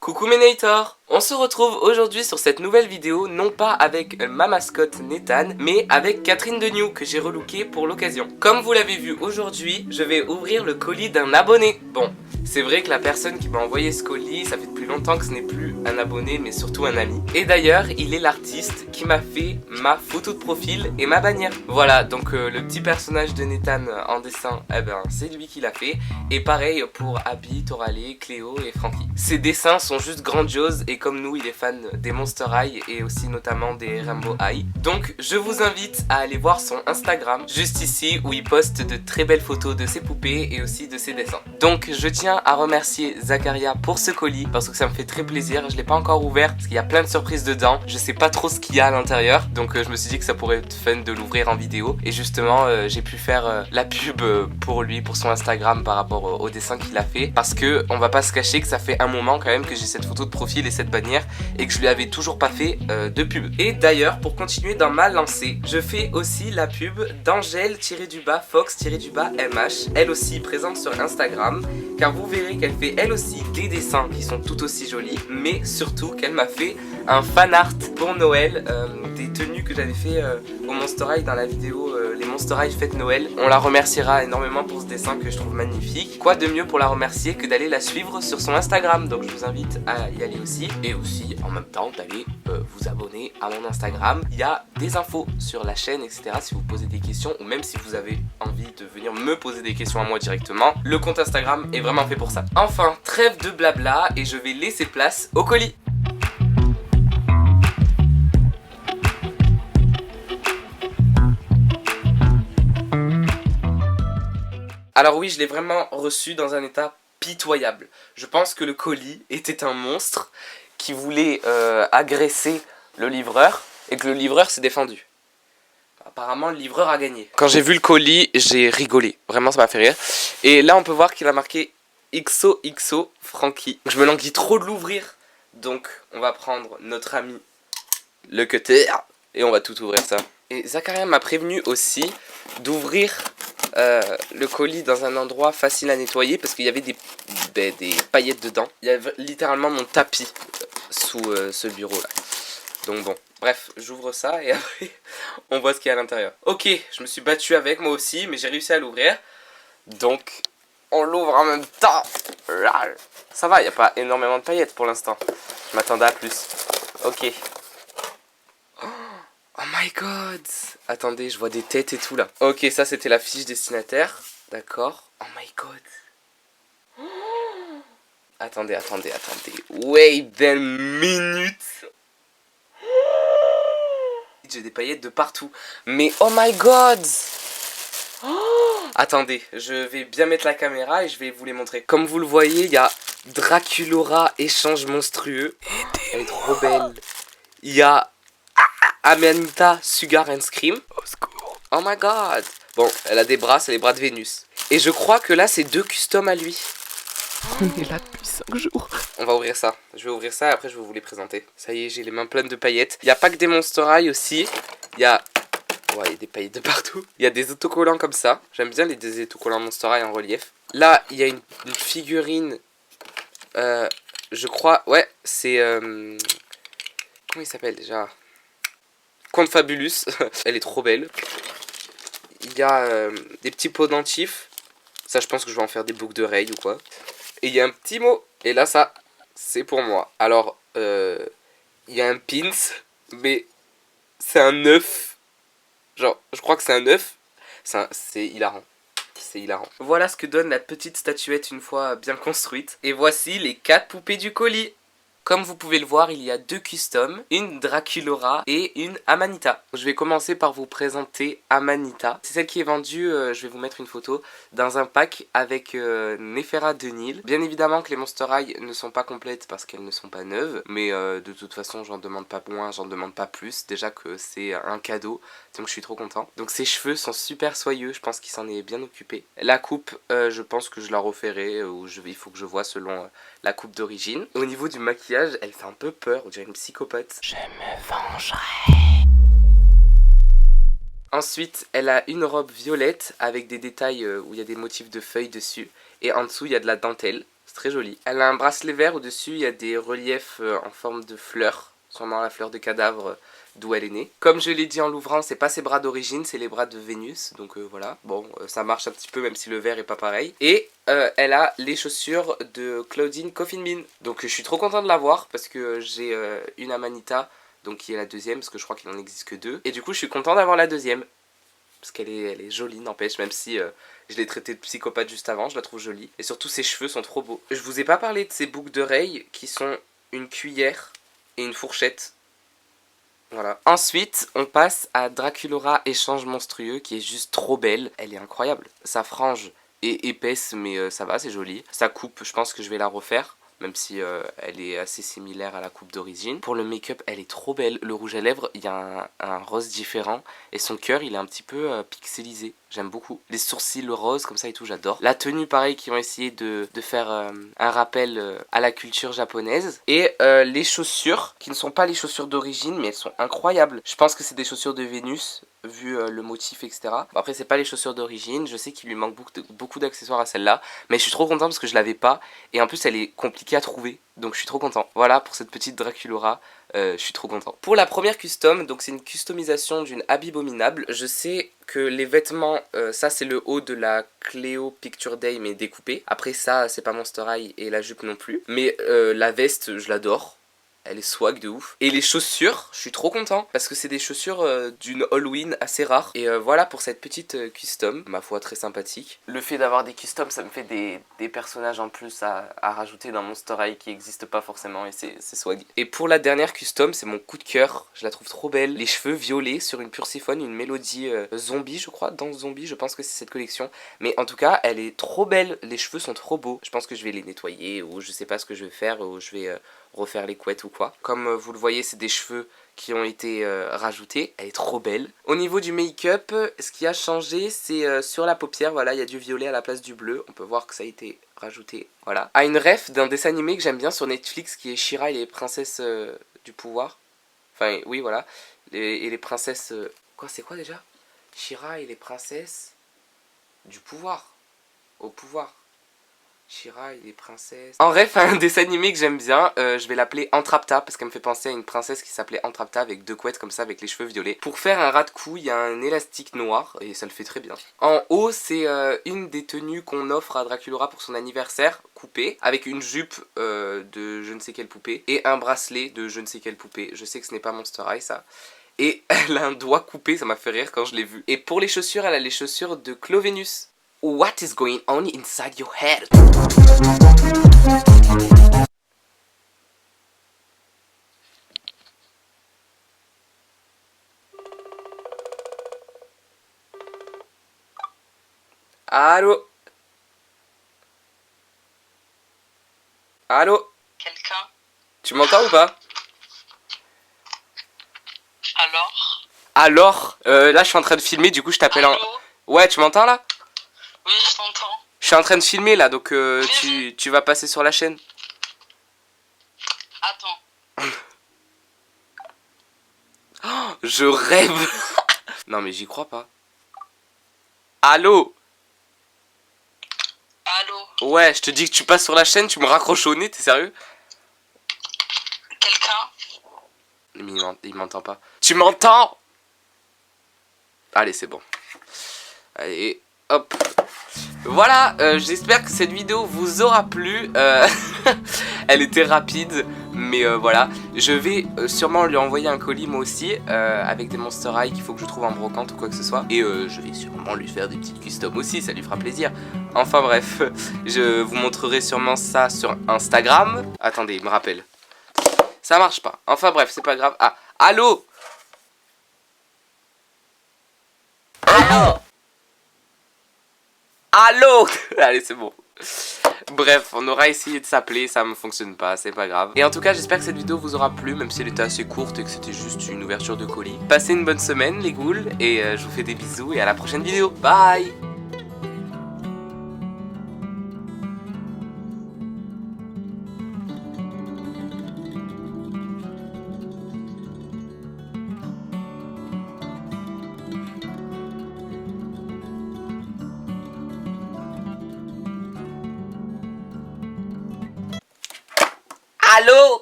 Coucou mes Nators! On se retrouve aujourd'hui sur cette nouvelle vidéo, non pas avec ma mascotte Nathan, mais avec Catherine Deneuve que j'ai relooké pour l'occasion. Comme vous l'avez vu aujourd'hui, je vais ouvrir le colis d'un abonné. Bon, c'est vrai que la personne qui m'a envoyé ce colis, ça fait depuis longtemps que ce n'est plus un abonné, mais surtout un ami. Et d'ailleurs, il est l'artiste qui m'a fait ma photo de profil et ma bannière. Voilà, donc le petit personnage de Nathan en dessin, eh ben, c'est lui qui l'a fait. Et pareil pour Abby, Toralé, Cléo et Frankie. Ces dessins sont juste grandioses et comme nous, il est fan des Monster High et aussi notamment des Rainbow High. Donc je vous invite à aller voir son Instagram, juste ici, où il poste de très belles photos de ses poupées et aussi de ses dessins. Donc je tiens à remercier Zacharia pour ce colis parce que ça me fait très plaisir. Je l'ai pas encore ouvert parce qu'il y a plein de surprises dedans. Je sais pas trop ce qu'il y a à l'intérieur, donc je me suis dit que ça pourrait être fun de l'ouvrir en vidéo. Et justement, j'ai pu faire la pub pour lui, pour son Instagram par rapport au dessin qu'il a fait, parce que on va pas se cacher que ça fait un moment quand même que j'ai cette photo de profil et cette bannière et que je lui avais toujours pas fait de pub. Et d'ailleurs, pour continuer dans ma lancée, je fais aussi la pub d'Angèle-Fox-MH, elle aussi présente sur Instagram, car vous verrez qu'elle fait elle aussi des dessins qui sont tout aussi jolis, mais surtout qu'elle m'a fait un fan art pour Noël des tenues que j'avais fait au Monster High dans la vidéo les Monster High fête Noël. On la remerciera énormément pour ce dessin que je trouve magnifique. Quoi de mieux pour la remercier que d'aller la suivre sur son Instagram, donc je vous invite à y aller aussi. Et aussi en même temps d'aller vous abonner à mon Instagram. Il y a des infos sur la chaîne, etc. si vous posez des questions ou même si vous avez envie de venir me poser des questions à moi directement. Le compte Instagram est vraiment fait pour ça. Enfin, trêve de blabla et je vais laisser place au colis. Alors oui, je l'ai vraiment reçu dans un état pitoyable. Je pense que le colis était un monstre qui voulait agresser le livreur et que le livreur s'est défendu. Apparemment, le livreur a gagné. Quand j'ai vu le colis, j'ai rigolé. Vraiment, ça m'a fait rire. Et là, on peut voir qu'il a marqué XOXO Frankie. Je me languis trop de l'ouvrir. Donc, on va prendre notre ami le cutter et on va tout ouvrir ça. Et Zacharia m'a prévenu aussi d'ouvrir le colis dans un endroit facile à nettoyer parce qu'il y avait des paillettes dedans. Il y avait littéralement mon tapis sous ce bureau là. Donc bon, bref, j'ouvre ça et après on voit ce qu'il y a à l'intérieur. Ok, je me suis battu avec moi aussi, mais j'ai réussi à l'ouvrir. Donc on l'ouvre en même temps. Ça va, il n'y a pas énormément de paillettes pour l'instant. Je m'attendais à plus. Ok. Oh my god! Attendez, je vois des têtes et tout là. Ok, ça c'était la fiche destinataire. D'accord. Oh my god. Attendez. Wait a minute. J'ai des paillettes de partout. Mais oh my god! Attendez, je vais bien mettre la caméra et je vais vous les montrer. Comme vous le voyez, il y a Draculora échange monstrueux. Elle est trop belle. Il y a Amanita Sugar and Scream. Au secours. Oh my god. Bon, elle a des bras, c'est les bras de Vénus. Et je crois que là, c'est 2 customs à lui. On est là depuis 5 jours. On va ouvrir ça. Je vais ouvrir ça et après je vais vous les présenter. Ça y est, j'ai les mains pleines de paillettes. Il n'y a pas que des Monster High aussi. Il y a... Ouais, il y a des paillettes de partout. Il y a des autocollants comme ça. J'aime bien des autocollants Monster High en relief. Là, il y a une figurine... je crois... Ouais, c'est... Comment il s'appelle déjà ? Conte Fabulous, elle est trop belle. Il y a des petits pots dentifs. Ça, je pense que je vais en faire des boucles d'oreilles ou quoi. Et il y a un petit mot. Et là, ça, c'est pour moi. Alors, il y a un pins, mais c'est un œuf. Genre, je crois que c'est un œuf. C'est hilarant. C'est hilarant. Voilà ce que donne la petite statuette une fois bien construite. Et voici les 4 poupées du colis. Comme vous pouvez le voir, il y a 2 customs, une Draculora et une Amanita. Je vais commencer par vous présenter Amanita. C'est celle qui est vendue, je vais vous mettre une photo, dans un pack avec Nefera de Nil. Bien évidemment que les Monster High ne sont pas complètes parce qu'elles ne sont pas neuves, mais de toute façon j'en demande pas moins, j'en demande pas plus. Déjà que c'est un cadeau, donc je suis trop content. Donc ses cheveux sont super soyeux, je pense qu'il s'en est bien occupé. La coupe, je pense que je la referai, ou il faut que je vois selon la coupe d'origine. Au niveau du maquillage, elle fait un peu peur, on dirait une psychopathe. Je me vengerai. Ensuite, elle a une robe violette avec des détails où il y a des motifs de feuilles dessus. Et en dessous, il y a de la dentelle. C'est très joli. Elle a un bracelet vert au dessus, il y a des reliefs en forme de fleurs. Sûrement la fleur de cadavre d'où elle est née. Comme je l'ai dit en l'ouvrant, c'est pas ses bras d'origine, c'est les bras de Vénus. Donc voilà, bon, ça marche un petit peu même si le vert est pas pareil. Et elle a les chaussures de Claudine Coffin Bean. Donc je suis trop content de l'avoir parce que j'ai une Amanita, donc qui est la deuxième, parce que je crois qu'il n'en existe que deux. Et du coup je suis content d'avoir la deuxième. Parce qu'elle est jolie, n'empêche, même si je l'ai traitée de psychopathe juste avant, je la trouve jolie. Et surtout ses cheveux sont trop beaux. Je vous ai pas parlé de ces boucles d'oreilles qui sont une cuillère et une fourchette. Voilà. Ensuite, on passe à Draculaura Échange Monstrueux qui est juste trop belle. Elle est incroyable. Sa frange est épaisse mais ça va, c'est joli. Sa coupe, je pense que je vais la refaire. Même si elle est assez similaire à la coupe d'origine. Pour le make-up, elle est trop belle. Le rouge à lèvres, il y a un rose différent. Et son cœur, il est un petit peu pixelisé. J'aime beaucoup. Les sourcils roses, comme ça et tout, j'adore. La tenue, pareil, qui ont essayé de faire un rappel à la culture japonaise. Et les chaussures, qui ne sont pas les chaussures d'origine, mais elles sont incroyables. Je pense que c'est des chaussures de Vénus, vu le motif, etc. Bon, après, c'est pas les chaussures d'origine. Je sais qu'il lui manque beaucoup d'accessoires à celle-là. Mais je suis trop content parce que je l'avais pas. Et en plus, elle est compliquée à trouver. Donc je suis trop content. Voilà pour cette petite Draculaura. Je suis trop content. Pour la première custom, donc c'est une customisation d'une Abominable. Je sais que les vêtements, ça c'est le haut de la Cléo Picture Day mais découpé. Après ça, c'est pas Monster High et la jupe non plus. Mais la veste, je l'adore. Elle est swag de ouf. Et les chaussures, je suis trop content parce que c'est des chaussures d'une Halloween assez rare. Et voilà pour cette petite custom, ma foi très sympathique. Le fait d'avoir des customs, ça me fait des personnages en plus à rajouter dans Monster High qui n'existent pas forcément et c'est swag. Et pour la dernière custom, c'est mon coup de cœur. Je la trouve trop belle. Les cheveux violets sur une Pursiphone, une mélodie zombie je crois. Dans Zombie, je pense que c'est cette collection. Mais en tout cas, elle est trop belle. Les cheveux sont trop beaux. Je pense que je vais les nettoyer ou je sais pas ce que je vais faire ou je vais... refaire les couettes ou quoi. Comme vous le voyez, c'est des cheveux qui ont été rajoutés. Elle est trop belle. Au niveau du make-up, ce qui a changé, c'est sur la paupière. Voilà, il y a du violet à la place du bleu. On peut voir que ça a été rajouté. Voilà. À une ref d'un dessin animé que j'aime bien sur Netflix qui est She-Ra et les princesses du pouvoir. Enfin, oui, voilà. Et les princesses... Quoi, c'est quoi déjà? She-Ra et les princesses du pouvoir. Au pouvoir. She-Ra et les princesses. En ref, un dessin animé que j'aime bien, je vais l'appeler Entrapta parce qu'elle me fait penser à une princesse qui s'appelait Entrapta avec deux couettes comme ça avec les cheveux violets. Pour faire un ras de cou, il y a un élastique noir et ça le fait très bien. En haut, c'est une des tenues qu'on offre à Draculaura pour son anniversaire, coupée, avec une jupe de je ne sais quelle poupée et un bracelet de je ne sais quelle poupée. Je sais que ce n'est pas Monster High ça. Et elle a un doigt coupé, ça m'a fait rire quand je l'ai vu. Et pour les chaussures, elle a les chaussures de Clovenus. What is going on inside your head? Allô? Allô? Quelqu'un? Tu m'entends ou pas? Alors? Alors, là je suis en train de filmer, du coup je t'appelle en... Allô? Ouais, tu m'entends là? Oui, je t'entends. Je suis en train de filmer là, donc Oui. tu vas passer sur la chaîne. Attends. Oh, je rêve. Non mais j'y crois pas. Allô? Allô? Ouais, je te dis que tu passes sur la chaîne, tu me raccroches au nez, t'es sérieux? Quelqu'un? Mais il m'entend pas. Tu m'entends? Allez, c'est bon. Allez, hop. Voilà, j'espère que cette vidéo vous aura plu. Elle était rapide, mais voilà. Je vais sûrement lui envoyer un colis moi aussi, avec des Monster High qu'il faut que je trouve en brocante ou quoi que ce soit. Et je vais sûrement lui faire des petites customs aussi, ça lui fera plaisir. Enfin bref, je vous montrerai sûrement ça sur Instagram. Attendez, il me rappelle. Ça marche pas. Enfin bref, c'est pas grave. Ah, allô? Allô? Allô? Allez, c'est bon. Bref, on aura essayé de s'appeler, ça ne fonctionne pas, c'est pas grave. Et en tout cas, j'espère que cette vidéo vous aura plu, même si elle était assez courte et que c'était juste une ouverture de colis. Passez une bonne semaine les ghouls, et je vous fais des bisous et à la prochaine vidéo. Bye! Allô?